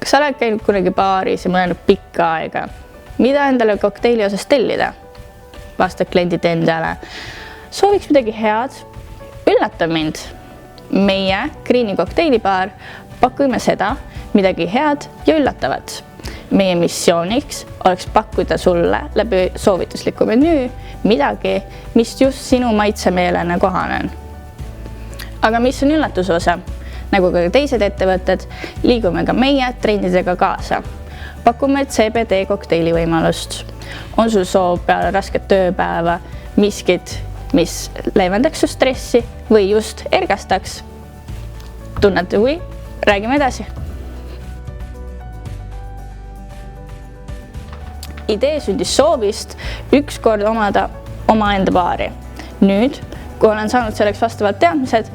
Kas sa oled käinud kunagi baaris ja mõelnud pikka aega? Mida endale kokteili osas tellida? Vastab kliendid endale. Sooviks midagi head? Üllata mind. Meie Greeni kokteilibaar pakume seda, midagi head ja üllatavat. Meie missiooniks oleks pakkuda sulle läbi soovitusliku menüü midagi, mis just sinu maitsemeelena kohanen. Aga mis on üllatuse osa? Nagu ka teised ettevõtted, liigume ka meie trendidega kaasa. Pakume CBD kokteili võimalust. On sul soov peale rasket tööpäeva miskit, mis leevendaks su stressi või just ergastaks? Tunnete huvi? Räägime edasi. Idee sündis soovist ükskord omada omaenda baari. Nüüd, kui olen saanud selleks vastavad teadmised,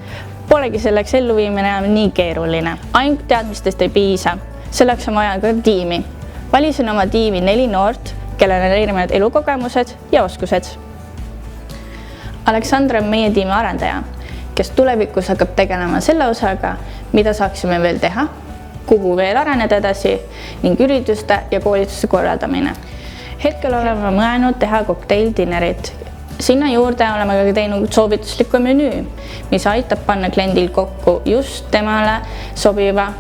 polegi selleks elluviimine nii keeruline. Ainult teadmistest ei piisa. Selleks on vaja ka tiimi. Valisin oma tiimi 4 noort, kellel on erinevad elukogemused ja oskused. Aleksandr on meie tiimi arendaja, kes tulevikus hakkab tegelema selle osaga, mida saaksime veel teha, kuhu veel areneda edasi ning ürituste ja koolituste korraldamine. Hetkel oleme mõelnud teha kokteildinnerit. Sinna juurde oleme ka teinud soovituslikku menüü, mis aitab panna kliendil kokku just temale sobiva.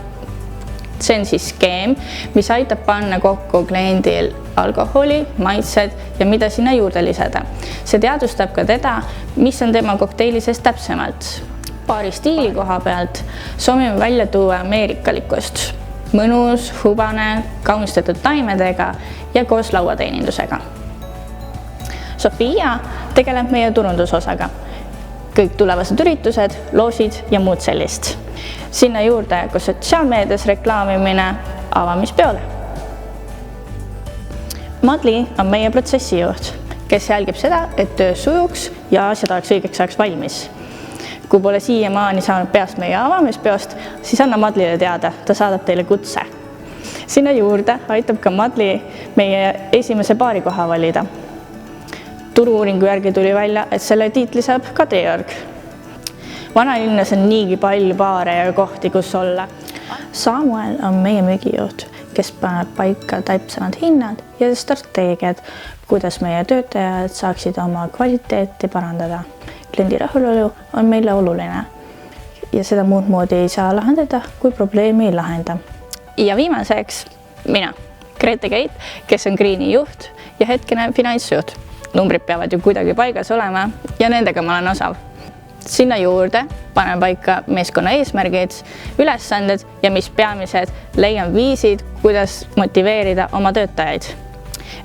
See on siis skeem, mis aitab panna kokku kliendil alkoholi, maitsed ja mida sinna juurde lisada. See teadvustab ka teda, mis on tema kokteili sees täpsemalt. Baari stiili koha pealt soovime välja tuua ameerikalikust. Mõnus, hubane, kaunistatud taimedega ja koos lauateenindusega. Sofia tegeleb meie turundusosaga. Kõik tulevased üritused, loosid ja muud sellist. Sinna juurde ka sotsiaalmeedias reklaamimine avamispeole. Madli on meie protsessijuht, kes jälgib seda, et töö sujuks ja asjad oleks õigeks ajaks valmis. Kui pole siiamaani saanud peast meie avamispeost, siis anna Madlile teada, ta saadab teile kutse. Sinna juurde aitab ka Madli meie esimese baarikoha valida. Turu-uuringu järgi tuli välja, et selle tiitli saab Kadri Jorg. Vanalinnas on niigi palju baare ja kohti, kus olla. Samuel on meie müügijuht, kes paneb paika täpsemad hinnad ja strateegiad, kuidas meie töötajad saaksid oma kvaliteeti parandada. Kliendi rahulolu on meile oluline ja seda muud moodi ei saa lahendada, kui probleemi ei lahenda. Ja viimaseks mina, Grete Keit, kes on Greeni juht ja hetkene finantsjuht. Numbrid peavad ju kuidagi paigas olema ja nendega ma olen osav. Sinna juurde panen paika meeskonna eesmärgid, ülesanded ja mis peamised leian viisid, kuidas motiveerida oma töötajaid.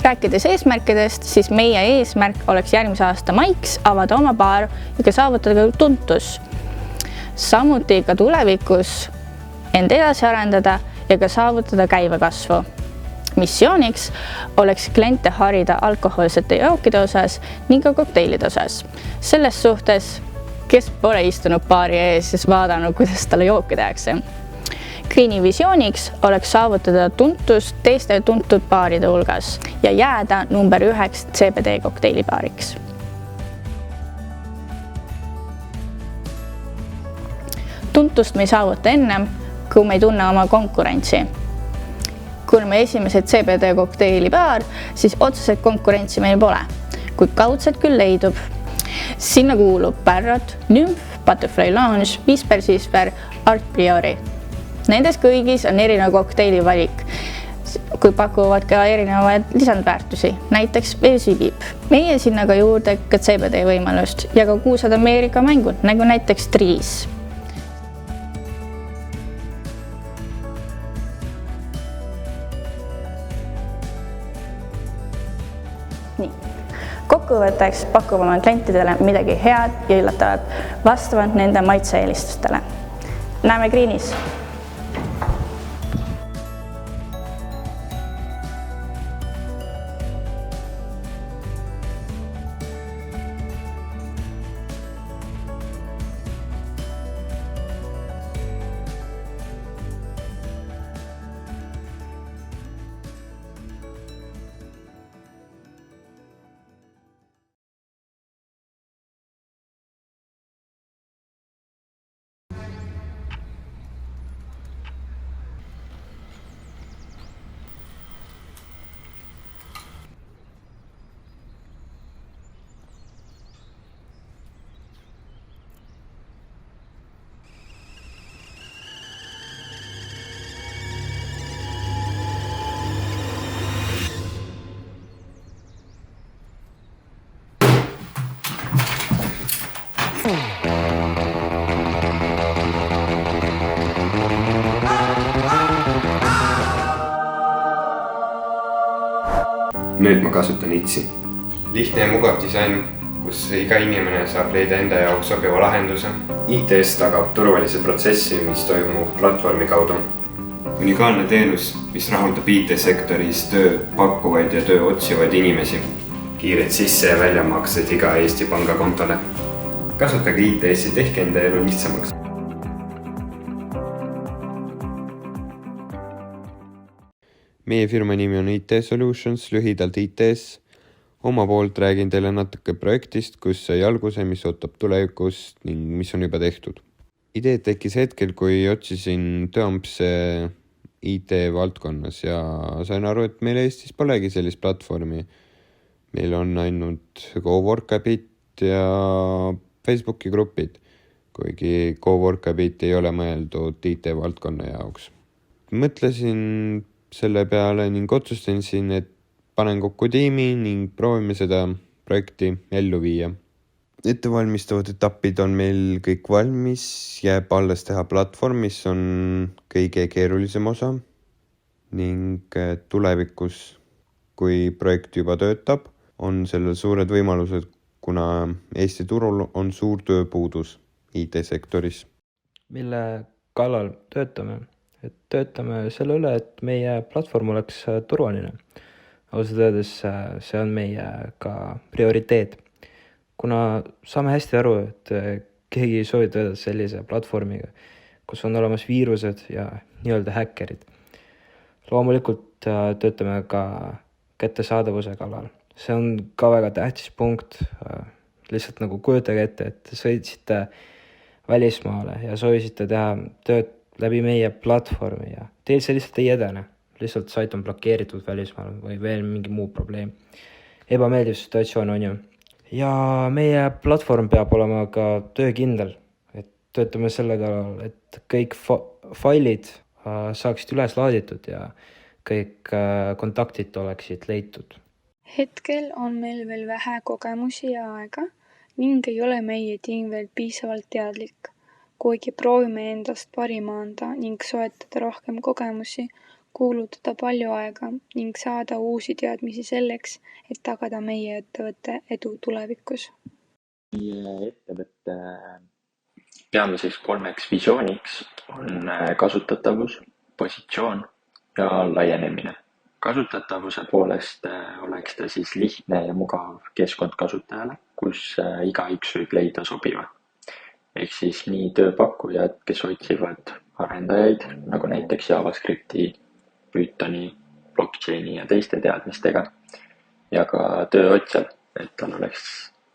Rääkides eesmärkidest, siis meie eesmärk oleks järgmise aasta maiks avada oma baar ja saavutada tuntus. Samuti ka tulevikus end edasi arendada ja ka saavutada käibekasvu. Missiooniks oleks kliente harida alkohoolsete jookide osas ning ka kokteilide osas. Selles suhtes, kes pole istunud baari ees ja vaadanud, kuidas talle jooki tehakse. Greeni visiooniks oleks saavutada tuntust teiste tuntud baaride hulgas ja jääda number 1 CBD kokteilibaariks. Tuntust me ei saavuta ennem, kui me ei tunne oma konkurentsi. Kui me esimesed CBD kokteilibaar, siis otseselt konkurentsi meil pole, kui kaudselt küll leidub. Sinna kuulub Parrot, Nymph, Butterfly Lounge, Whisper Sisper, Art Priori. Nendes kõigis on erinev kokteilivalik, kui pakuvad ka erinevaid lisandväärtusi, näiteks veesügib. Meie sinna ka juurde ka CBD võimalust ja ka kuusad Ameerika mängud, nagu näiteks Trees. Nii. Kokkuvõtteks pakume klientidele midagi head ja üllatavat vastavalt nende maitse-eelistustele. Näeme Greenis! nüüd ma kasutan Itsi. lihtne ja mugav disain, kus iga inimene saab leida enda jaoks sobiva lahenduse. ITS tagab turvalise protsessi, mis toimub platvormi kaudu. Unikaalne teenus, mis rahuldab IT-sektoris töö pakkuvaid ja töö otsivaid inimesi. Kiired sisse- ja väljamaksed iga Eesti pangakontole. Kasutage ITS-i, tehke enda elu lihtsamaks. Meie firma nimi on IT Solutions, lühidalt ITS. Oma poolt räägin teile natuke projektist, kus sai alguse, mis ootab tulevikust ning mis on juba tehtud. Idee tekkis hetkel, kui otsisin tööampse IT valdkonnas ja sain aru, et meil Eestis polegi sellist platvormi. Meil on ainult GoWorkabit ja Facebooki grupid, kuigi GoWorkabit ei ole mõeldud IT valdkonna jaoks. Mõtlesin selle peale ning otsustasin, et panen kokku tiimi ning proovime seda projekti ellu viia. Ettevalmistavad etapid on meil kõik valmis, jääb alles teha platvorm, mis on kõige keerulisem osa ning tulevikus, kui projekt juba töötab, on sellel suured võimalused, kuna Eesti turul on suur tööpuudus IT-sektoris. Mille kallal töötame? Töötame selle üle, et meie platvorm oleks turvaline. Ausalt öeldes see on meie ka prioriteet. Kuna saame hästi aru, et keegi ei soovi töötada sellise platvormiga, kus on olemas viirused ja nii-öelda häkkerid. Loomulikult töötame ka kättesaadavuse kallal. See on ka väga tähtis punkt. Lihtsalt nagu kujutage ette, et sõitsite välismaale ja soovisite teha tööd läbi meie platvormi ja teil see lihtsalt ei edene. Lihtsalt sait on blokeeritud välismaal või veel mingi muu probleem. Ebameeldiv situatsioon on ju. Ja meie platvorm peab olema ka töökindel. Et töötame selle kallal, et kõik failid saaksid üles laaditud ja kõik kontaktid oleksid leitud. Hetkel on meil veel vähe kogemusi ja aega ning ei ole meie tiim veel piisavalt teadlik. Kuigi proovime endast parima anda ning soetada rohkem kogemusi, kuulutada palju aega ning saada uusi teadmisi selleks, et tagada meie ettevõtte edu tulevikus. Meie ettevõtte peamiseks 3 visiooniks on kasutatavus, positsioon ja laienemine. Kasutatavuse poolest oleks ta siis lihtne ja mugav keskkond kasutajale, kus igaüks võib leida sobiva. Ehk siis nii tööpakkujad, kes otsivad arendajaid, nagu näiteks JavaScripti, Pythoni, blockchaini ja teiste teadmistega, ja ka tööotsjal, et tal oleks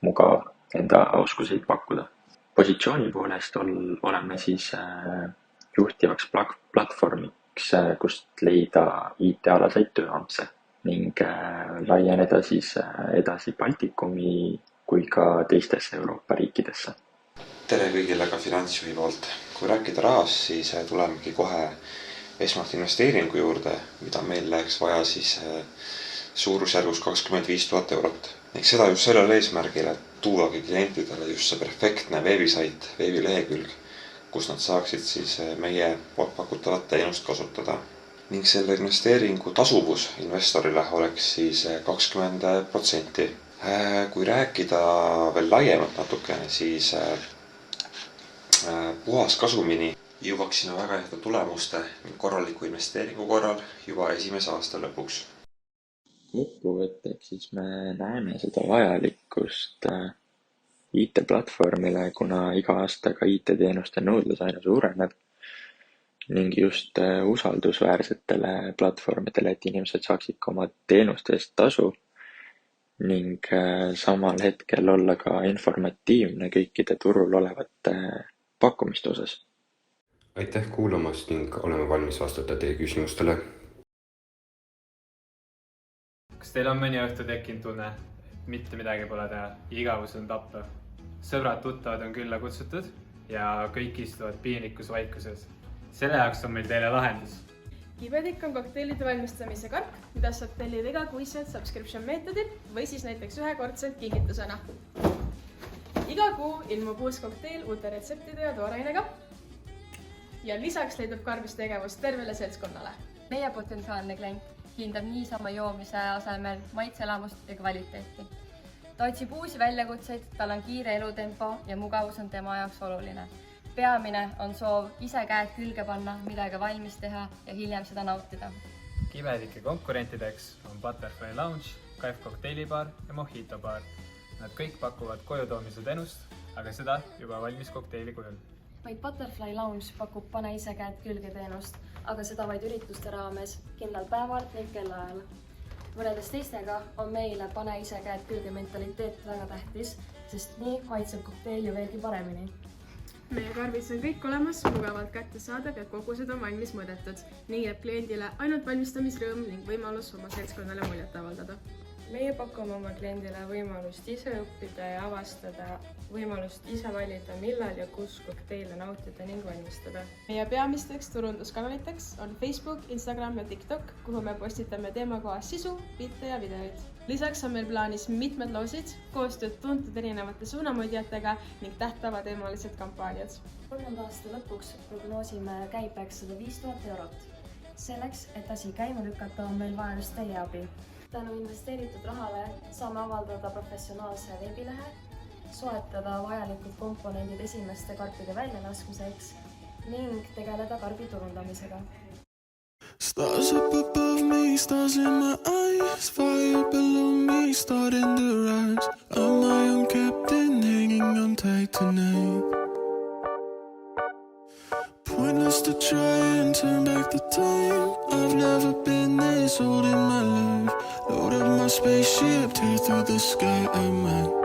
mugav enda oskuseid pakkuda. Positsiooni poolest oleme siis juhtivaks platvormiks, kust leida IT-alaseid tööampse ning laieneda siis edasi Baltikumi kui ka teistesse Euroopa riikidesse. Tere kõigile ka Finantsjuhi poolt. Kui rääkida rahast, siis tulemegi kohe esmalt investeeringu juurde, mida meil läheks vaja siis suurusjärgus 25 000 eurot. Ning seda just sellel eesmärgil, et tuuagi klientidele just see perfektne veebisait, veebilehekülg, kus nad saaksid siis meie pakutavat teenust kasutada. Ning selle investeeringu tasuvus investorile oleks siis 20%. Kui rääkida veel laiemalt natukene, siis puhas kasumini jõuaksime väga heade tulemuste ning korraliku investeeringu korral juba esimese aasta lõpuks. Kokkuvõtteks siis me näeme seda vajalikkust IT-platvormile, kuna iga aastaga IT-teenuste nõudlus aina suureneb ning just usaldusväärsetele platvormidele, et inimesed saaksid ka oma teenuste eest tasu ning samal hetkel olla ka informatiivne kõikide turul olevate pakkumiste osas. Aitäh kuulamast ning oleme valmis vastata teie küsimustele. Kas teil on mõni õhtu tekkinud tunne, et mitte midagi pole teha, igavus on tappev? Sõbrad tuttavad on külla kutsutud ja kõik istuvad piinlikus vaikuses. Selle jaoks on meil teile lahendus. Kibedik on kokteilide valmistamise karp, mida saab tellida igakuiselt subscription meetodil või siis näiteks ühekordselt kingitusena. Iga kuu ilmub uus kokteil uute retseptide ja toorainega. Ja lisaks leidub karbis tegevust tervele seltskonnale. Meie potentsiaalne klient hindab niisama joomise asemel maitseelamust ja kvaliteeti. Ta otsib uusi väljakutseid, tal on kiire elutempo ja mugavus on tema jaoks oluline. Peamine on soov ise käed külge panna, midagi valmis teha ja hiljem seda nautida. Kivedike konkurentideks on Butterfly Lounge, Kaif kokteilibaar ja Mojito baar. Nad kõik pakuvad kojutoomise teenust, aga seda juba valmis kokteili kujul. Vaid Butterfly Lounge pakub pane ise käed külge teenust, aga seda vaid ürituste raames, kindlal päeval ning kellaajal. Võrreldes teistega on meile pane ise käed külge mentaliteet väga tähtis, sest nii maitseb kokteil ju veelgi paremini. Meie karbis on kõik olemas, mugavalt kättesaadav ja kogused on valmis mõõdetud. Nii jääb kliendile ainult valmistamisrõõm ning võimalus oma seltskonnale muljet avaldada. Meie pakume oma kliendile võimalust ise õppida ja avastada, võimalust ise valida, millal ja kus kokteile nautida ning valmistada. Meie peamisteks turunduskanaliteks on Facebook, Instagram ja TikTok, kuhu me postitame teemakohas sisu, pilte ja videoid. Lisaks on meil plaanis mitmed loosid, koostööd tuntud erinevate suunamõõdjatega ning tähtpäevateemalised kampaaniad. 3. aasta lõpuks prognoosime käibeks 105 000 eurot. Selleks, et asi käima lükata, on meil vaja just teie abi. Tänu investeeritud rahale saame avaldada professionaalse veebilehe, soetada vajalikud komponendid esimeste karpide väljalaskmiseks ning tegeleda karbi turundamisega. Stars up above me, stars in my eyes, fire below me, starting to rise. I'm my own captain, hanging on tight tonight. Pointless to try and turn back the time. I've never been this old in my life. Load up my spaceship, tear through the sky, I'm mine.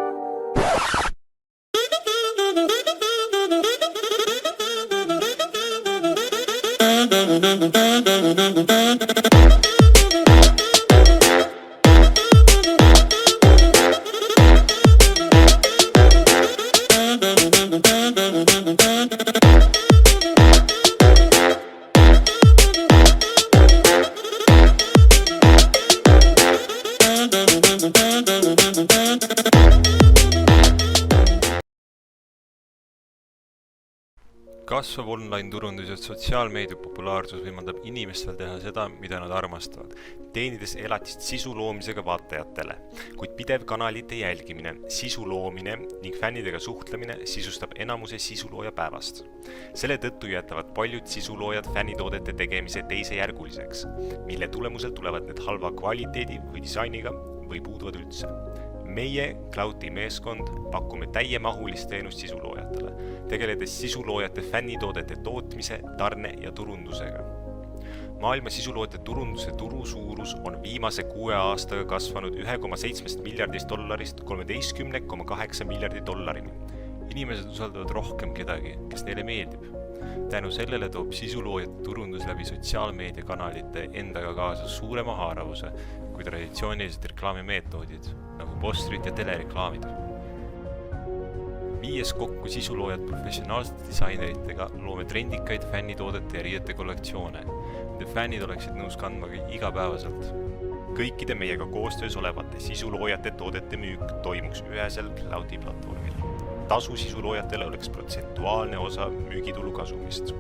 Kasvav online-turundus ja sotsiaalmeedia populaarsus võimaldab inimestel teha seda, mida nad armastavad, teenides elatist sisu loomisega vaatajatele, kuid pidev kanalite jälgimine, sisu loomine ning fännidega suhtlemine sisustab enamuse sisulooja päevast. Selle tõttu jätavad paljud sisuloojad fännitoodete tegemise teisejärguliseks, mille tulemusel tulevad need halva kvaliteedi või disainiga või puuduvad üldse. Meie, Clouti meeskond, pakume täiemahulist teenust sisuloojatele, tegeledes sisuloojate fännitoodete tootmise, tarne ja turundusega. Maailma sisuloojate turunduse turu suurus on viimase 6 aastaga kasvanud 1,7 miljardist dollarist 13,8 miljardi dollarini. Inimesed usaldavad rohkem kedagi, kes neile meeldib. Tänu sellele toob sisuloojate turundus läbi sotsiaalmeedia kanalite endaga kaasa suurema haaravuse kui traditsioonilised reklaamimeetoodid, nagu postrid ja telereklaamid. Viies kokku sisuloojad professionaalsete disaineritega loome trendikaid fännitoodete ja riiete kollektsioone, mida fännid oleksid nõus kandma igapäevaselt. Kõikide meiega koostöös olevate sisuloojate toodete müük toimuks ühesel Clouti platvormil. Tasu sisuloojatele oleks protsentuaalne osa müügitulu kasumist.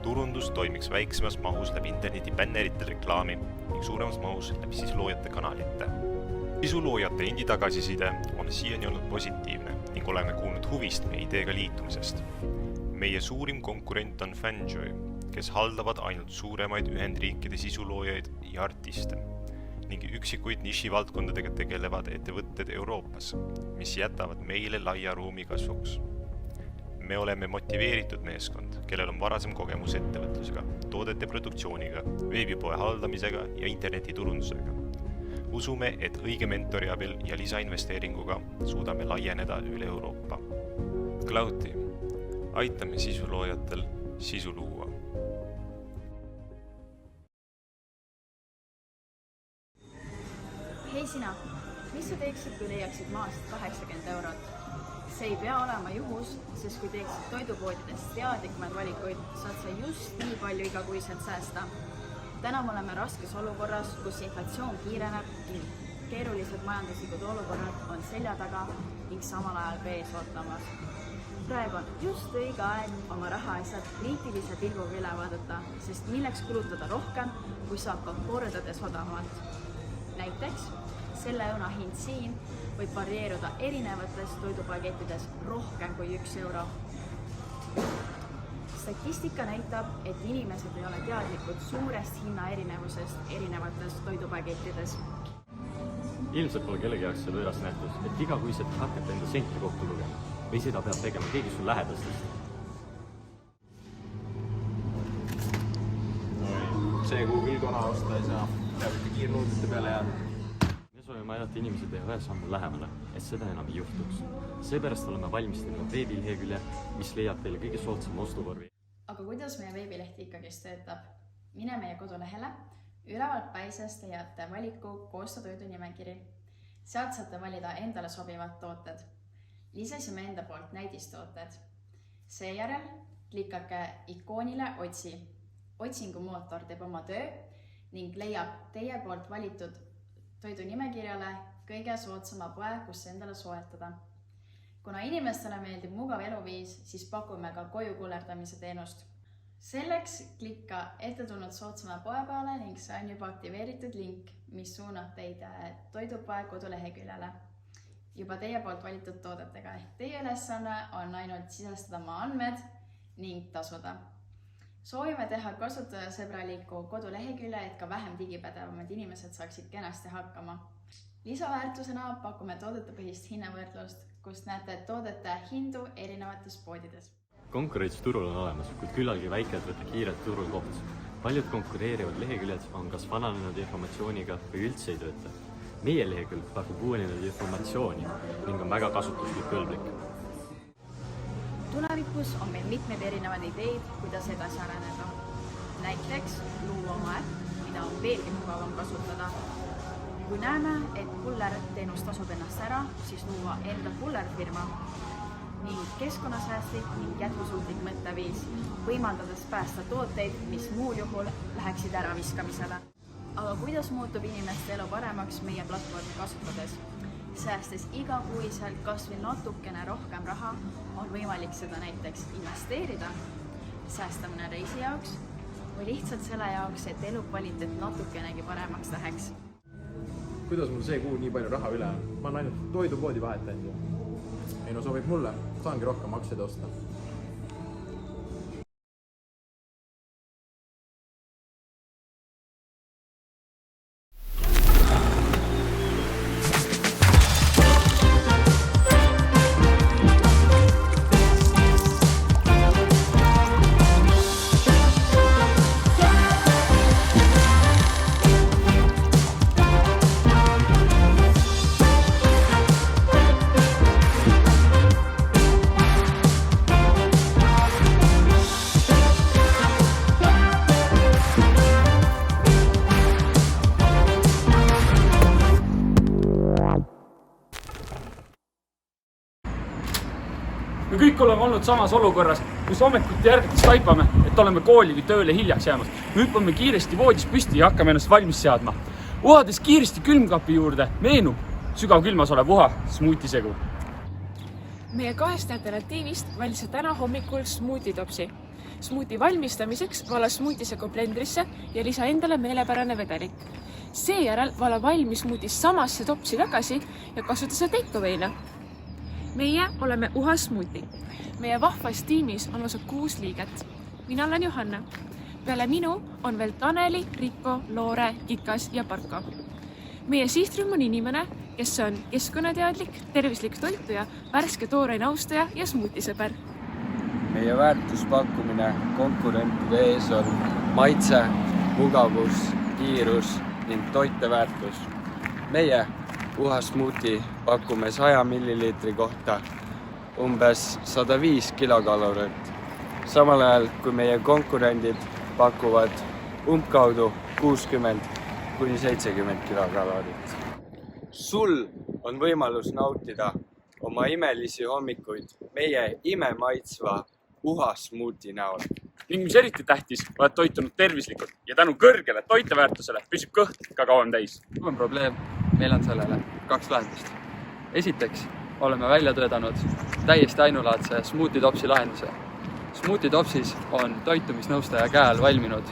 Turundus toimiks väiksemas mahus läbi internetibännerite reklaami ning suuremas mahus läbi sisuloojate kanalite. Sisuloojate endi tagasiside on siiani olnud positiivne ning oleme kuulnud huvist meie ideega liitumisest. Meie suurim konkurent on Fanjoy, kes haldavad ainult suuremaid Ühendriikide sisuloojaid ja artiste ning üksikuid nišivaldkondadega tegelevad ettevõtted Euroopas, mis jätavad meile laia ruumi kasvuks. Me oleme motiveeritud meeskond, kellel on varasem kogemus ettevõtlusega, toodete produktsiooniga, veebipoe haldamisega ja internetiturundusega. Usume, et õige mentori abil ja lisainvesteeringuga suudame laieneda üle Euroopa. Clouti, aitame sisuloojatel sisu luua. Hei sina, mis sa teeksid, kui leiaksid maast 80 eurot? See ei pea olema juhus, sest kui teeksid toidupoodidest teadlikumad valikuid, saad sa just nii palju igakuiselt säästa. Täna me oleme raskes olukorras, kus inflatsioon kiireneb ning keerulised majanduslikud olukorrad on selja taga ning samal ajal ees ootamas. praegu on just õige aeg oma rahaasjad kriitilise pilguga üle vaadata, sest milleks kulutada rohkem, kui saab ka kordades odavamalt. Näiteks selle õuna hind siin võib varieeruda erinevates toidupakettides rohkem kui 1 euro. Statistika näitab, et inimesed ei ole teadlikud suurest hinna erinevusest erinevates toidupakettides. Ilmselt pole kellegi jaoks selle üles nähtus, et igakuiselt hakata enda senti kokku lugema või seda peab tegema keegi sul lähedastest. See kuu küll kona osta ei saa, peab ikka kiirnuudite peale jääda. Me soovime aidata inimesed ühe sammu lähemale, et seda enam ei juhtuks. Seepärast oleme valmistanud veebilehekülje, mis leiab teile kõige soodsama ostukorvi. Aga kuidas meie veebileht ikkagist töötab? Mine meie kodulehele, ülevalt päisest leiate valiku Koosta toidu nimekiri. Sealt saate valida endale sobivad tooted. Lisasime enda poolt näidistooted. Seejärel klikake ikoonile Otsi. Otsingumootor teeb oma töö ning leiab teie poolt valitud toidu nimekirjale kõige soodsama poe, kus endale soetada. Kuna inimestele meeldib mugav eluviis, siis pakume ka koju kullerdamise teenust. Selleks klikka ette tulnud soodsama poe peale ning see on juba aktiveeritud link, mis suunab teid toidupoe koduleheküljele. Juba teie poolt valitud toodetega. Teie ülesanne on ainult sisestada oma andmed ning tasuda. Soovime teha kasutajasõbraliku kodulehekülje, et ka vähem digipädevamad inimesed saaksid kenasti hakkama. Lisaväärtusena pakume toodetepõhist hinnavõrdlust, kust näete toodete hindu erinevates poodides. Konkurents turul on olemas, kuid küllalgi väike, et võtta kiirelt turul koht. Paljud konkureerivad leheküljed on kas vananenud informatsiooniga või üldse ei tööta. Meie lehekülg pakub uuenenud informatsiooni ning on väga kasutuslik kõlblik. Tulevikus on meil mitmeid erinevaid ideid, kuidas edasi areneda. Näiteks luua oma äpp, mida on veelgi mugavam kasutada. Kui näeme, et kullerteenus tasub ennast ära, siis luua enda kullerfirma ning keskkonnasäästlik ning jätkusuutlik mõtteviis, võimaldades päästa tooteid, mis muul juhul läheksid ära viskamisele. Aga kuidas muutub inimeste elu paremaks meie platvormi kasutades? Säästes igakuiselt kas või natukene rohkem raha, on võimalik seda näiteks investeerida, säästa mõne reisi jaoks või lihtsalt selle jaoks, et elukvaliteet natukenegi paremaks läheks. Kuidas mul see kuu nii palju raha üle on? Ma olen ainult toidupoodi vahetanud ju. Ei no sobib mulle, saangi rohkem aktsiaid osta. Me kõik oleme olnud samas olukorras, kus hommikuti järgiteks taipame, et oleme kooli või tööle hiljaks jäämas. Me hüppame kiiresti voodis püsti ja hakkame ennast valmis seadma. Uhades kiiresti külmkapi juurde meenub sügav külmas olev uha smuutisegu. Meie 2 alternatiivist valisa täna hommikul smuutitopsi. Smuuti valmistamiseks vala smuutisegu blendrisse ja lisa endale meelepärane vedelik. Seejärel vala valmis smuutis samasse topsi tagasi ja kasuta seda takeaway'na. Meie oleme Uhas Smuuti. Meie vahvas tiimis on osa 6 liiget. Mina olen Johanna. Peale minu on veel Taneli, Rikko, Loore, Kikas ja Parko. Meie sihtrühm on inimene, kes on keskkonnateadlik, tervislik toituja, värske tooraine austaja ja smuutisõber. Meie väärtuspakkumine konkurentide ees on maitse, mugavus, kiirus ning toiteväärtus. Meie Uhas Smuuti pakume 100 milliliitri kohta umbes 105 kilokalorit. Samal ajal kui meie konkurendid pakuvad umbkaudu 60–70 kilokalorit. Sul on võimalus nautida oma imelisi hommikuid meie imemaitsva Uhas Smuuti näol. Ning mis eriti tähtis, oled toitunud tervislikult ja tänu kõrgele toiteväärtusele püsib kõht ka kauem täis. Mul on probleem, meil on sellele 2 lahendust. Esiteks, oleme välja töötanud täiesti ainulaadse Smoothie Topsi lahenduse. Smoothie Topsis on toitumisnõustaja käel valminud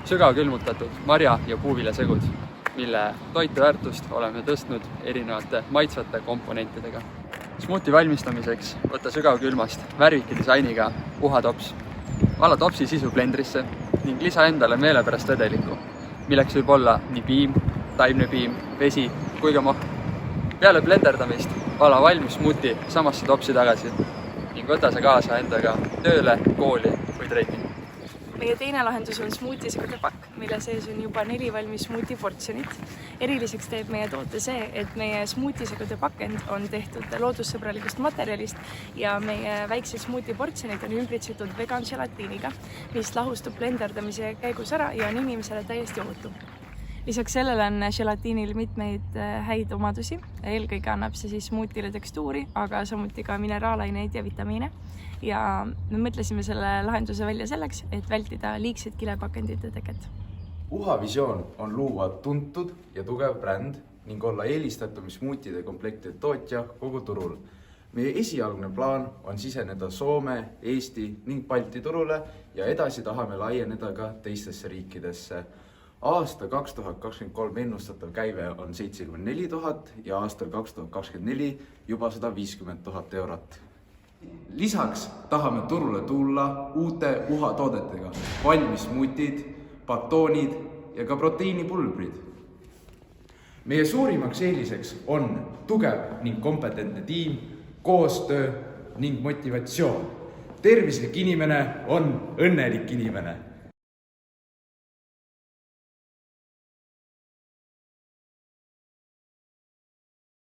sügavkülmutatud marja- ja puuviljasegud, mille toiteväärtust oleme tõstnud erinevate maitsvate komponentidega. Smoothie valmistamiseks võta sügavkülmast värvika disainiga uhatops. Vala topsi sisu blendrisse ning lisa endale meelepärast vedeliku, milleks võib olla nii piim, taimnepiim, vesi kui ka mahl. Peale blenderdamist vala valmis smoothie samasse topsi tagasi ning võta see kaasa endaga tööle, kooli või trenni. Meie teine lahendus on smuutisegude pakk, mille sees on juba 4 valmis smoothie portsjonit. Eriliseks teeb meie toote see, et meie smuutisegude pakend on tehtud loodussõbralikust materjalist ja meie väiksed smoothie portsjonid on ümbritsetud vegan gelatiiniga, mis lahustub blenderdamise käigus ära ja on inimesele täiesti ohutu. Lisaks sellele on gelatiinil mitmeid häid omadusi. Eelkõige annab see siis smoothiile tekstuuri, aga samuti ka mineraalaineid ja vitamiine. Ja me mõtlesime selle lahenduse välja selleks, et vältida liigset kilepakendite teket. Uha visioon on luua tuntud ja tugev bränd ning olla eelistatum smoothiede komplektide tootja kogu turul. Meie esialgne plaan on siseneda Soome, Eesti ning Balti turule ja edasi tahame laieneda ka teistesse riikidesse. Aasta 2023 ennustatav käive on 74 000 ja aastal 2024 juba 150 000 eurot. Lisaks tahame turule tulla uute uhatoodetega, valmis smoothied, batoonid ja ka proteiinipulbrid. Meie suurimaks eeliseks on tugev ning kompetentne tiim, koostöö ning motivatsioon. Tervislik inimene on õnnelik inimene.